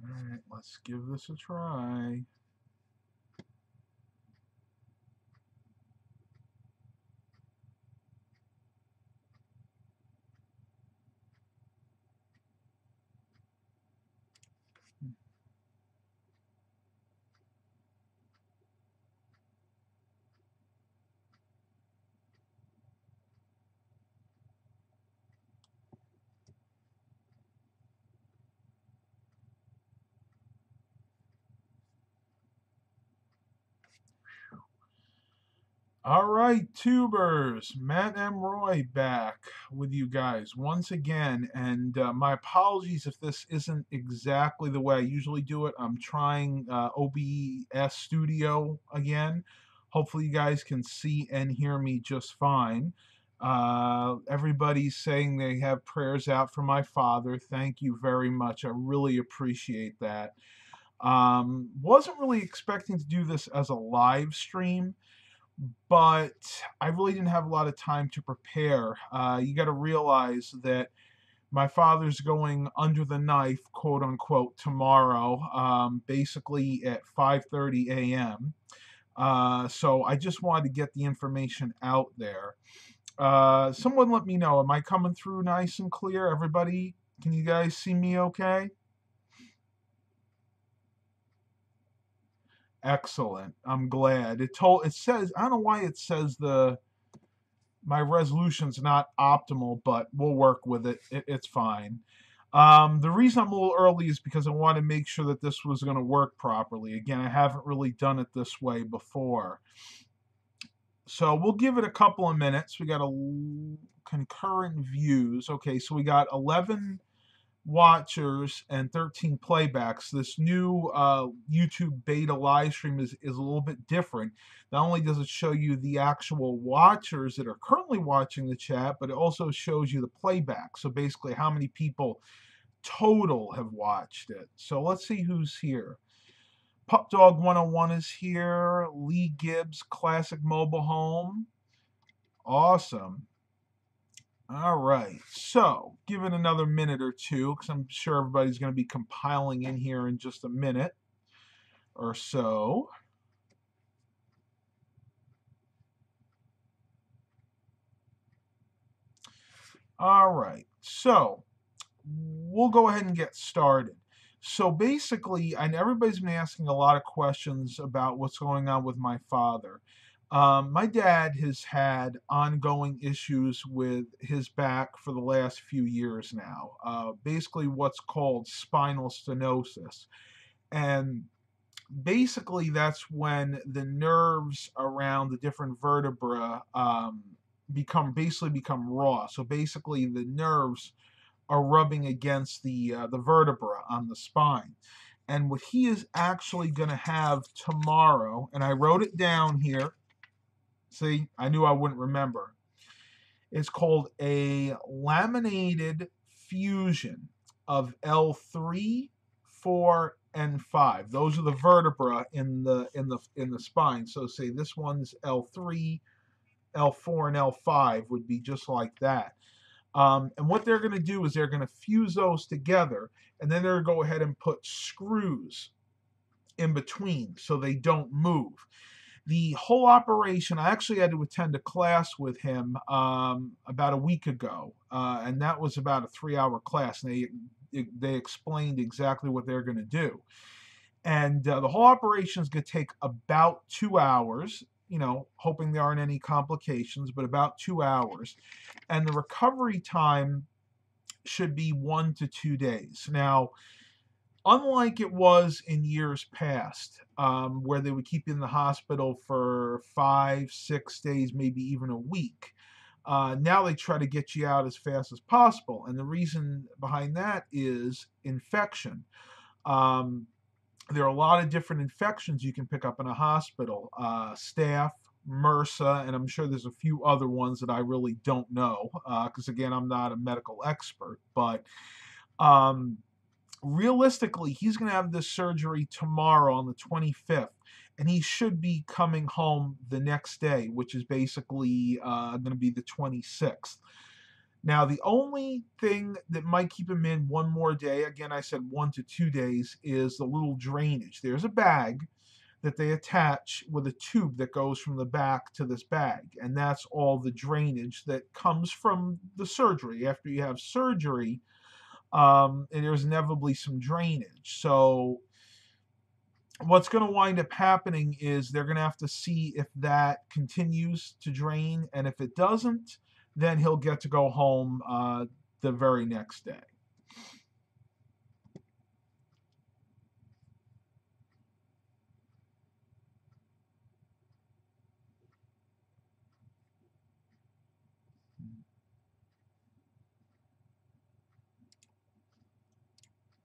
Alright, let's give this a try. All right, tubers, Matt and Roy back with you guys once again. And my apologies if this isn't exactly the way I usually do it. I'm trying OBS Studio again. Hopefully, you guys can see and hear me just fine. Everybody's saying they have prayers out for my father. Thank you very much. I really appreciate that. Wasn't really expecting to do this as a live stream, but I really didn't have a lot of time to prepare. You got to realize that my father's going under the knife, quote unquote, tomorrow, basically at 5:30 a.m. So I just wanted to get the information out there. Someone let me know. Am I coming through nice and clear? Everybody, can you guys see me okay? Excellent. I'm glad. It says, I don't know why it says my resolution's not optimal, but we'll work with it's fine. The reason I'm a little early is because I want to make sure that this was going to work properly. Again, I haven't really done it this way before. So we'll give it a couple of minutes. We got concurrent views. Okay, so we got 11 watchers and 13 playbacks. This new YouTube beta live stream is a little bit different. Not only does it show you the actual watchers that are currently watching the chat, but it also shows you the playback. So basically, how many people total have watched it. So let's see who's here. Pup Dog 101 is here. Lee Gibbs, Classic Mobile Home. Awesome. All right. So give it another minute or two because I'm sure everybody's going to be compiling in here in just a minute or so. All right. So we'll go ahead and get started. So basically, and everybody's been asking a lot of questions about what's going on with my father. My dad has had ongoing issues with his back for the last few years now. Basically, what's called spinal stenosis. And basically, that's when the nerves around the different vertebra become raw. So basically, the nerves are rubbing against the vertebra on the spine. And what he is actually going to have tomorrow, and I wrote it down here. See, I knew I wouldn't remember. It's called a laminated fusion of L3, 4, and 5. Those are the vertebra in the spine. So say this one's L3, L4, and L5 would be just like that. And what they're going to do is they're going to fuse those together, and then they're going to go ahead and put screws in between so they don't move. The whole operation, I actually had to attend a class with him about a week ago, and that was about a 3-hour class. And they explained exactly what they're going to do. And the whole operation is going to take about 2 hours, hoping there aren't any complications, but about 2 hours. And the recovery time should be 1 to 2 days. Now, unlike it was in years past, where they would keep you in the hospital for 5, 6 days, maybe even a week. Now they try to get you out as fast as possible. And the reason behind that is infection. There are a lot of different infections you can pick up in a hospital. Staph, MRSA, and I'm sure there's a few other ones that I really don't know because, again, I'm not a medical expert. But realistically, he's going to have this surgery tomorrow on the 25th, and he should be coming home the next day, which is basically going to be the 26th. Now, the only thing that might keep him in one more day, again, I said 1 to 2 days, is the little drainage. There's a bag that they attach with a tube that goes from the back to this bag. And that's all the drainage that comes from the surgery. After you have surgery, and there's inevitably some drainage. So what's going to wind up happening is they're going to have to see if that continues to drain. And if it doesn't, then he'll get to go home the very next day.